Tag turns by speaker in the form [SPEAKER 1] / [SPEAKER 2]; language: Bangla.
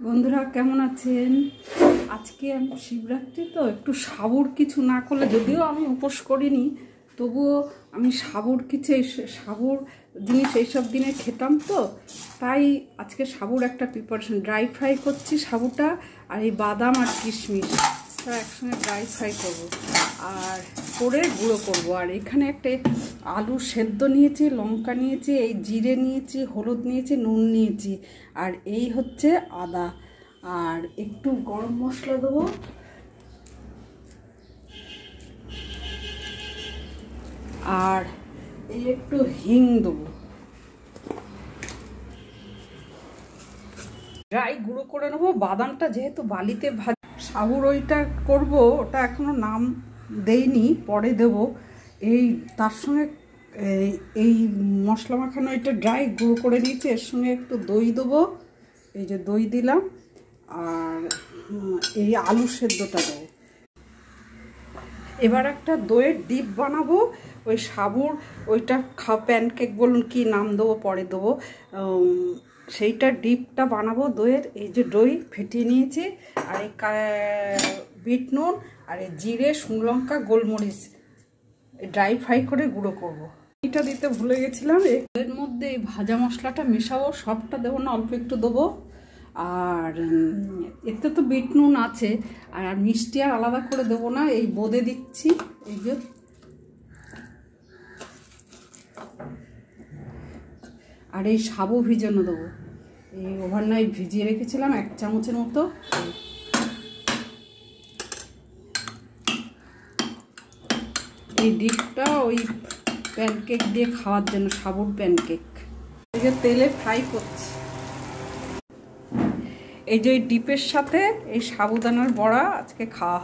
[SPEAKER 1] বন্ধুরা কেমন আছেন? আজকে আমি শিবরাত্রি তো একটু সাবুর কিছু না করলে, যদিও আমি উপোস করিনি, তবুও আমি সাবুর কিছু সাবুর জিনিস এইসব দিনে খেতাম তো, তাই আজকে সাবুর একটা প্রিপারেশন ড্রাই ফ্রাই করছি সাবুটা, আর এই বাদাম আর কিশমিশ তা একসঙ্গে ড্রাই ফ্রাই করবো আর করে গুঁড়ো করবো। আর এখানে একটা আলু সেদ্ধ নিয়েছি, লঙ্কা নিয়েছি, এই জিরে নিয়েছি, হলুদ নিয়েছি, নুন নিয়েছি, আর এই হচ্ছে আদা, আর একটু গরম মশলা দেবো, আর এই একটু হিং দেবো। ড্রাই গুঁড়ো করে নেবো। বাদামটা যেহেতু বালিতে সাবুর ওইটা করব, ওটা এখনো নাম দেইনি, পরে দেব। এই তার সঙ্গে এই মশলা মাখানো এটা ড্রাই গুঁড়ো করে নিয়েছি, এর সঙ্গে একটু দই দেবো, এই যে দই দিলাম, আর এই আলু সেদ্ধটা দেবো। এবার একটা দইয়ের ডিপ বানাবো, ওই সাবুর ওইটা প্যানকেক বলুন কি নাম দেবো পরে দেবো, সেইটা ডিপটা বানাবো দইয়ের। এই যে দই ফেটিয়ে নিয়েছি, আর এই বিট নুন, আর এই জিরে, শুকনো লঙ্কা, গোলমরিচ ড্রাই ফ্রাই করে গুঁড়ো করবো। এটা দিতে ভুলে গেছিলাম। এর মধ্যে এই ভাজা মশলাটা মেশাবো, সবটা দেবো না, অল্প একটু দেবো। আর এতে তো বিট নুন আছে, আর মিষ্টি আর আলাদা করে দেবো না, এই বোঁদে দিচ্ছি। এই যে আর এই সাবু ভিজানো দেবো, এই ওভারনাইট ভিজিয়ে রেখেছিলাম 1 চামচের মতো। এই ডিশটা ওই প্যানকেক দিয়ে খাওয়ার জন্য, সাবুর প্যানকেক। এই যে তেলে ফ্রাই করছি, এই যে ডিপের সাথে এই সাবুদানার বড়া আজকে খাওয়া।